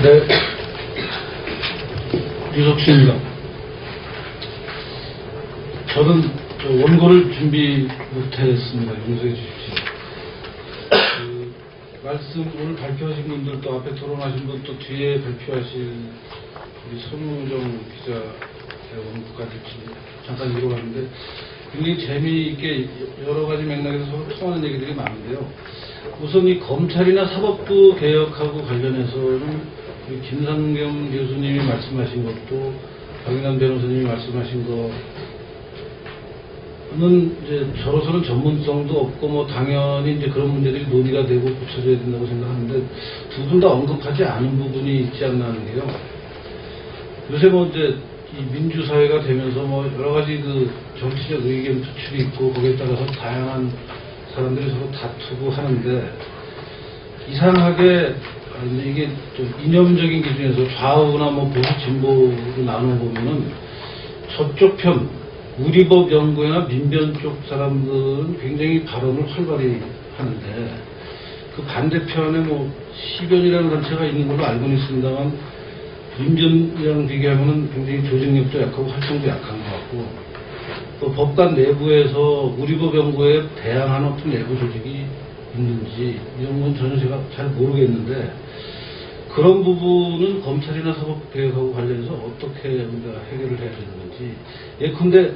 네, 유석수입니다. 저는 원고를 준비 못했습니다. 용서해 주십시오. 말씀 오늘 발표하신 분들 또 앞에 토론하신 분 또 뒤에 발표하실 우리 손무정 기자 원고까지 잠깐 이뤄가는데 굉장히 재미있게 여러 가지 맥락에서 서로 통하는 얘기들이 많은데요. 우선 이 검찰이나 사법부 개혁하고 관련해서는 우리 김상겸 교수님이 말씀하신 것도 박인환 변호사님이 말씀하신 거는 이제 저로서는 전문성도 없고 뭐 당연히 이제 그런 문제들이 논의가 되고 고쳐져야 된다고 생각하는데 두 분 다 언급하지 않은 부분이 있지 않나 하는 게요. 요새 뭐 이제 이 민주사회가 되면서 뭐 여러 가지 그 정치적 의견 표출이 있고 거기에 따라서 다양한 사람들이 서로 다투고 하는데 이상하게 이게 좀 이념적인 기준에서 좌우나 뭐 보수 진보로 나눠 보면은 저쪽 편 우리법 연구회나 민변 쪽 사람들은 굉장히 발언을 활발히 하는데 그 반대편에 뭐 시변이라는 단체가 있는 걸로 알고는 있습니다만 민변이랑 비교하면은 굉장히 조직력도 약하고 활동도 약한 것 같고 또 법관 내부에서 우리법 연구회에 대항하는 어떤 내부 조직이 있는지 이런 건 전혀 제가 잘 모르겠는데 그런 부분은 검찰이나 사법개혁하고 관련해서 어떻게 우리가 해결을 해야 되는 건지 예컨대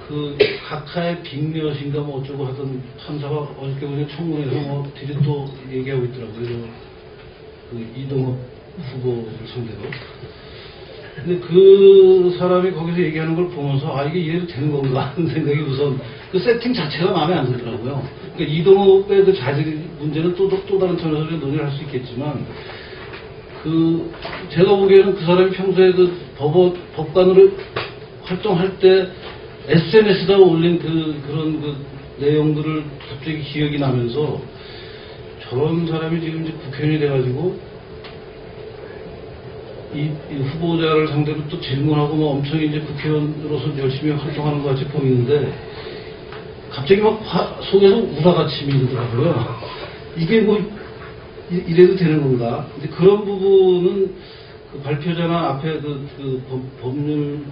그 각하의 빅몇인가 뭐 어쩌고 하던 판사가 어저께 보니 청문회에서 뭐 뒤에 또 얘기하고 있더라고요. 그 이동욱 후보를 상대로. 근데 그 사람이 거기서 얘기하는 걸 보면서 아 이게 이래도 되는 건가 하는 생각이 우선 그 세팅 자체가 마음에 안 들더라고요. 그러니까 이동욱의 그 자질 문제는 또 다른 차원에서 논의를 할 수 있겠지만 그 제가 보기에는 그 사람이 평소에 그 법관으로 활동할 때 SNS에다 올린 그런 그 내용들을 갑자기 기억이 나면서 저런 사람이 지금 이제 국회의원이 돼가지고 이 후보자를 상대로 또 질문하고 뭐 엄청 이제 국회의원으로서 열심히 활동하는 것 같이 보이는데 갑자기 막 속에서 우라가침이 일더라고요. 이게 뭐 이래도 되는 건가? 근데 그런 부분은 그 발표자나 앞에 법률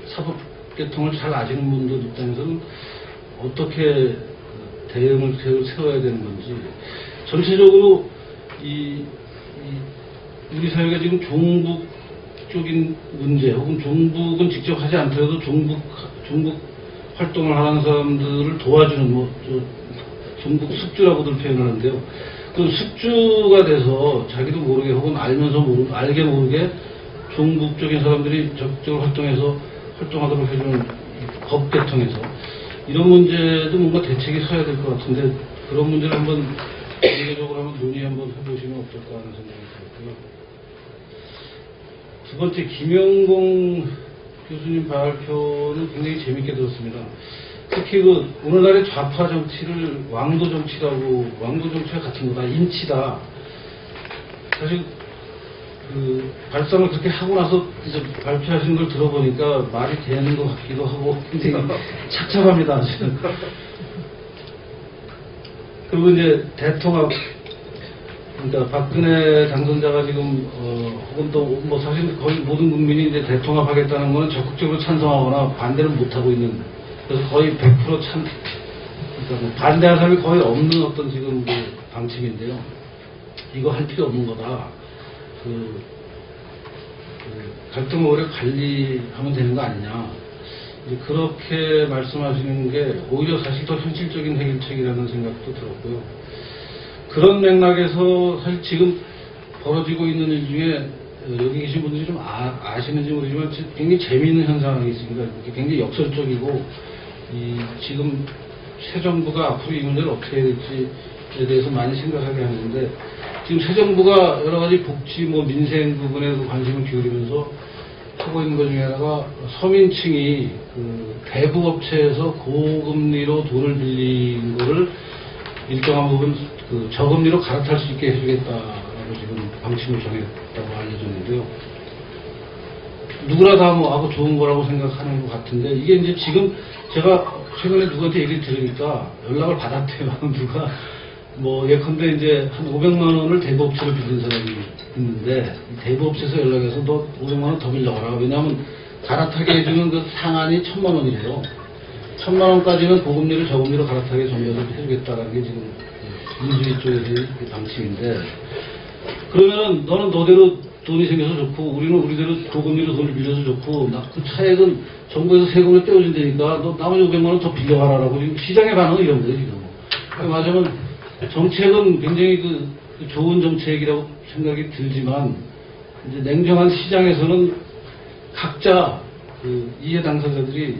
사법 계통을 잘 아시는 분들 입장에서는 어떻게 대응을 세워야 되는 건지 전체적으로 우리 사회가 지금 종북적인 문제 혹은 종북은 직접 하지 않더라도 종북 활동을 하는 사람들을 도와주는 종북 숙주라고들 표현하는데요. 그 숙주가 돼서 자기도 모르게 혹은 알게 모르게 종북적인 사람들이 적극적으로 활동하도록 해주는 법 개통에서 이런 문제도 뭔가 대책이 서야 될 것 같은데 그런 문제를 한번 세계적으로 한번 논의 한번 해보시면 어떨까 하는 생각이 들었고요. 두 번째 김영공 교수님 발표는 굉장히 재밌게 들었습니다. 특히 그 오늘날의 좌파 정치를 왕도 정치가 같은 거다, 인치다. 사실 그 발상을 그렇게 하고 나서 이제 발표하시는 걸 들어보니까 말이 되는 것 같기도 하고 굉장히 착잡합니다. 그리고 이제 대통합, 그러니까 박근혜 당선자가 지금 혹은 또 뭐 사실 거의 모든 국민이 이제 대통합하겠다는 거는 적극적으로 찬성하거나 반대를 못 하고 있는. 그래서 거의 100% 그러니까 뭐 반대하는 사람이 거의 없는 어떤 지금 그 방침인데요. 이거 할 필요 없는 거다. 갈등을 오래 관리하면 되는 거 아니냐. 이제 그렇게 말씀하시는 게 오히려 사실 더 현실적인 해결책이라는 생각도 들었고요. 그런 맥락에서 사실 지금 벌어지고 있는 일 중에 여기 계신 분들이 좀 아시는지 모르지만 굉장히 재미있는 현상이 있습니다. 굉장히 역설적이고 지금 새 정부가 앞으로 이 문제를 어떻게 해야 될지에 대해서 많이 생각하게 하는데 지금 새 정부가 여러 가지 복지 민생 부분에 관심을 기울이면서 하고 있는 것 중에 하나가 서민층이 그 대부업체에서 고금리로 돈을 빌린 거를 일정한 부분 그 저금리로 갈아탈 수 있게 해주겠다라고 지금 방침을 정했다고 알려졌는데요. 누구나 다 하고 좋은 거라고 생각하는 것 같은데 이게 이제 지금 제가 최근에 누구한테 얘기를 들으니까 연락을 받았대요. 누가 뭐 예컨대 이제 한 500만 원을 대부업체로 빌린 사람이 있는데 대부업체에서 연락해서 너 500만 원 더 빌려가라. 왜냐하면 갈아타게 해주는 그 상한이 1000만 원이에요. 1000만 원까지는 고금리를 저금리로 갈아타게 전면을 해주겠다라는 게 지금 민주주의 쪽의 방침인데, 그러면 너는 너대로 돈이 생겨서 좋고 우리는 우리대로 고금리로 돈을 빌려서 좋고 그 차액은 정부에서 세금을 떼어준다니까 너 나머지 500만 원 더 빌려가라라고 지금 시장의 반응은 이런 거예요 지금. 맞으면 정책은 굉장히 그 좋은 정책이라고 생각이 들지만 이제 냉정한 시장에서는 각자 그 이해 당사자들이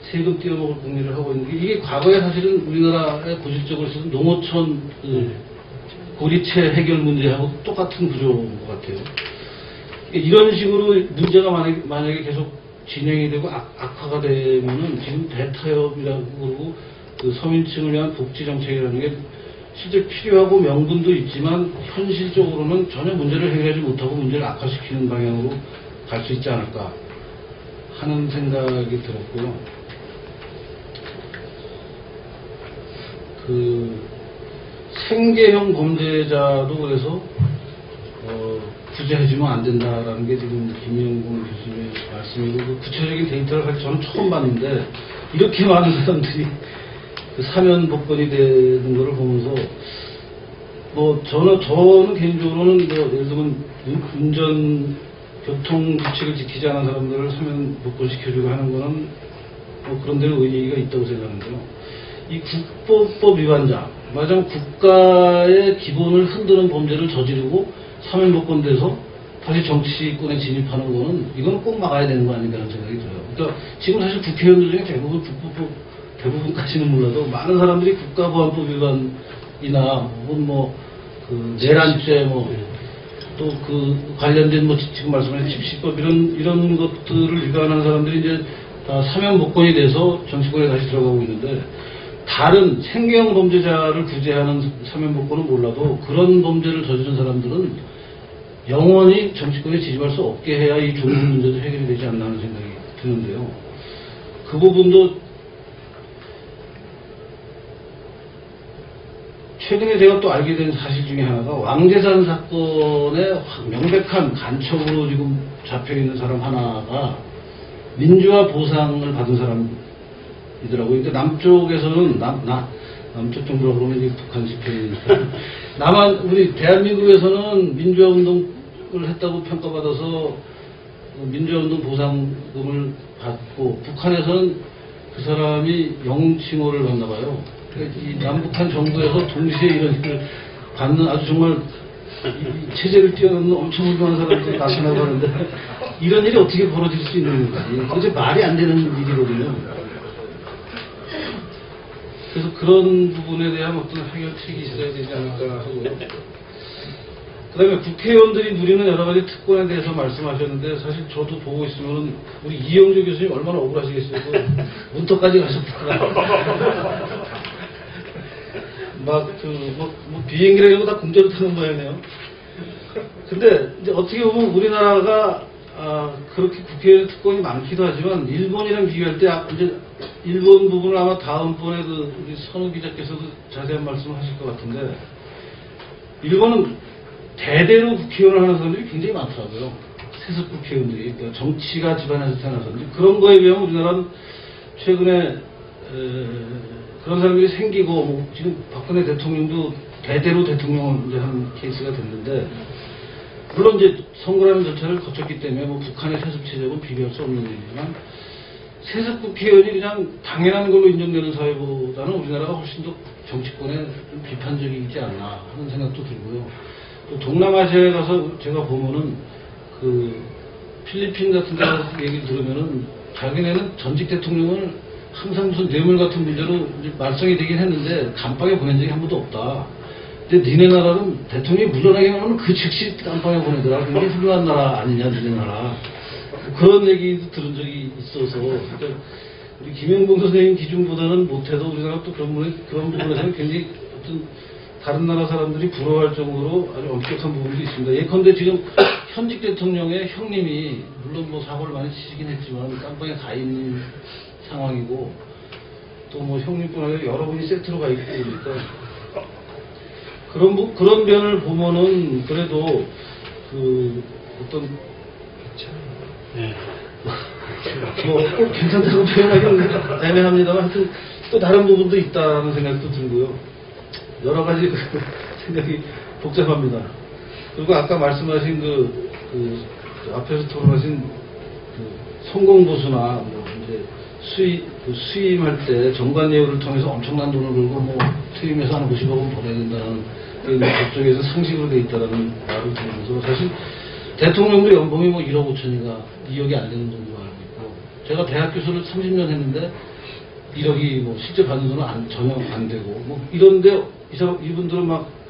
세금 떼어먹을 공리를 하고 있는 게, 이게 과거에 사실은 우리나라의 고질적으로 있어서 농어촌 그 고리채 해결 문제하고 똑같은 구조인 것 같아요. 이런 식으로 문제가 만약에 계속 진행이 되고 악화가 되면은 지금 대타협이라고 그러고 그 서민층을 위한 복지 정책이라는 게 실제 필요하고 명분도 있지만 현실적으로는 전혀 문제를 해결하지 못하고 문제를 악화시키는 방향으로 갈 수 있지 않을까 하는 생각이 들었고요. 그 생계형 범죄자도 그래서 구제해주면 안 된다라는 게 지금 김영곤 교수님의 말씀이고, 그 구체적인 데이터를 사실 저는 처음 봤는데 이렇게 많은 사람들이 그 사면 복권이 되는 거를 보면서 뭐 저는 개인적으로는 뭐 예를 들면 운전 교통 규칙을 지키지 않은 사람들을 사면 복권 시켜주고 하는 거는 뭐 그런 데는 의의가 있다고 생각하는데요. 이 국보법 위반자, 말하자면 국가의 기본을 흔드는 범죄를 저지르고 사면복권돼서 다시 정치권에 진입하는 거는 이건 꼭 막아야 되는 거 아닌가 하는 생각이 들어요. 그러니까 지금 사실 국회의원들 중에 대부분 국보법 대부분까지는 몰라도 많은 사람들이 국가보안법 위반이나 혹은 그 내란죄 또 그 관련된 지금 말씀하신 집시법 이런 것들을 위반하는 사람들이 이제 다 사면복권이 돼서 정치권에 다시 들어가고 있는데, 다른 생계형 범죄자를 구제하는 사면복권은 몰라도 그런 범죄를 저지른 사람들은 영원히 정치권에 진입할 수 없게 해야 이 종북 문제도 해결이 되지 않나 하는 생각이 드는데요. 그 부분도 최근에 제가 또 알게 된 사실 중에 하나가, 왕재산 사건에 명백한 간첩으로 지금 잡혀있는 사람 하나가 민주화 보상을 받은 사람이더라고요. 근데 남쪽에서는 남쪽 정부라고 그러면 이제 북한 집회니까 우리 대한민국에서는 민주화 운동을 했다고 평가받아서 민주화 운동 보상금을 받고, 북한에서는 그 사람이 영웅칭호를 받나 봐요. 그러니까 이 남북한 정부에서 동시에 이런 일을 받는 아주 정말 체제를 뛰어넘는 엄청 훌륭한 사람들이 나타나고 하는데, 이런 일이 어떻게 벌어질 수 있는 건지 도대체 말이 안 되는 일이거든요. 그래서 그런 부분에 대한 어떤 해결책이 있어야 되지 않을까 하고요. 그 다음에 국회의원들이 누리는 여러 가지 특권에 대해서 말씀하셨는데, 사실 저도 보고 있으면 우리 이영주 교수님 얼마나 억울하시겠어요. 문턱까지 가셨다가 비행기라 이런 거 다 공짜로 타는 모양이네요. 근데 이제 어떻게 보면 우리나라가 그렇게 국회의원 특권이 많기도 하지만 일본이랑 비교할 때 이제 일본 부분을 아마 다음번에 우리 선우 기자께서도 자세한 말씀을 하실 것 같은데, 일본은 대대로 국회의원을 하는 사람들이 굉장히 많더라고요. 세습 국회의원들이. 그러니까 정치가 집안에서 태어나서. 그런 거에 비하면 우리나라는 최근에 그런 사람들이 생기고, 지금 박근혜 대통령도 대대로 대통령을 이제 하는 케이스가 됐는데, 물론 이제 선거라는 절차를 거쳤기 때문에 북한의 세습 체제하고는 비교할 수 없는 일이지만, 세습 국회의원이 그냥 당연한 걸로 인정되는 사회보다는 우리나라가 훨씬 더 정치권에 좀 비판적이지 않나 하는 생각도 들고요. 또 동남아시아에 가서 제가 보면은 그 필리핀 같은 데 가서 얘기 들으면은 자기네는 전직 대통령을 항상 무슨 뇌물 같은 문제로 이제 말썽이 되긴 했는데 감방에 보낸 적이 한 번도 없다. 근데 니네 나라는 대통령이 물러나기만 하면 그 즉시 감방에 보내더라. 굉장히 훌륭한 나라 아니냐, 니네 나라. 그런 얘기도 들은 적이 있어서, 그러니까 우리 김영봉 선생님 기준보다는 못해도 우리나라 또 그런 부분에서는 굉장히 어떤 다른 나라 사람들이 부러워할 정도로 아주 엄격한 부분도 있습니다. 예컨대 지금 현직 대통령의 형님이 물론 사고를 많이 치시긴 했지만 깜빵에 가 있는 상황이고, 또 형님뿐 아니라 여러분이 세트로 가 있고 그러니까 그런 면을 보면은 그래도 그 어떤 네. 꼭 괜찮다고 표현하기는 애매합니다만 하여튼 또 다른 부분도 있다는 생각도 들고요. 여러 가지 생각이 복잡합니다. 그리고 아까 말씀하신 그 앞에서 토론하신 그 성공보수나 뭐 이제 수임할 때 정관예우를 통해서 엄청난 돈을 벌고 뭐 퇴임해서 한 50억 원 벌어야 된다는 그쪽에서 상식으로 돼 있다는 말을 들으면서 사실 대통령도 연봉이 뭐 1억 5천인가 2억이 안 되는 정도 알고 있고 제가 대학 교수를 30년 했는데 1억이 뭐 실제 받는 돈은 전혀 안 되고 뭐 이런데 이분들은 막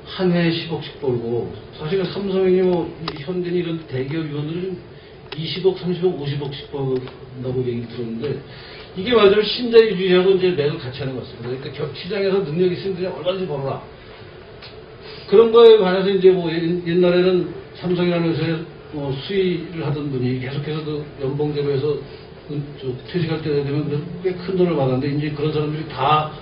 한 해에 10억씩 벌고 사실은 삼성이 뭐 현대인 이런 대기업 위원들은 20억, 30억, 50억씩 번다고 얘기 들었는데 이게 맞아요. 신자유주의하고 이제 맥을 같이 하는 것 같습니다. 그러니까 시장에서 능력이 있으면 그냥 얼마든지 벌어라. 그런 거에 관해서 이제 뭐 옛날에는 삼성이라는 회사에 뭐 수의를 하던 분이 계속해서 그 연봉제로해서 퇴직할 때 되면 꽤 큰 돈을 받았는데 이제 그런 사람들이 다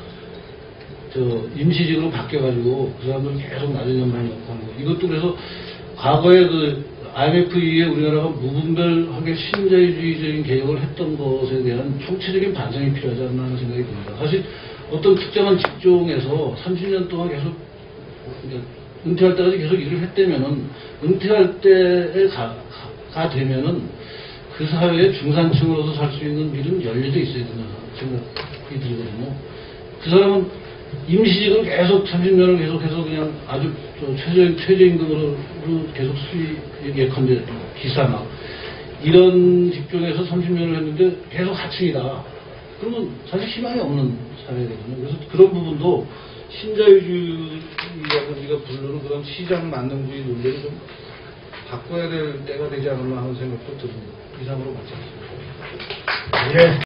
임시직으로 바뀌어가지고 그 사람들은 계속 낮은 연봉을 갖고 하는 거. 이것도 그래서 과거에 그 IMF 이후에 우리나라가 무분별하게 신자유주의적인 개혁을 했던 것에 대한 총체적인 반성이 필요하지 않나 하는 생각이 듭니다. 사실 어떤 특정한 직종에서 30년 동안 계속 은퇴할 때까지 계속 일을 했다면은 은퇴할 때에 가 되면은 그 사회의 중산층으로서 살 수 있는 길은 열려져 있어야 된다는 생각이 들거든요. 그 사람은 임시직을 계속 30년을 계속해서 그냥 아주 최저임금으로 계속 예컨대 기사나 이런 직종에서 30년을 했는데 계속 하층이다. 그러면 사실 희망이 없는 사회거든요. 그래서 그런 부분도 신자유주의라고 우리가 부르는 그런 시장 만능주의 논리를 좀 바꿔야 될 때가 되지 않을까 하는 생각도 듭니다. 이상으로 마치겠습니다. 예.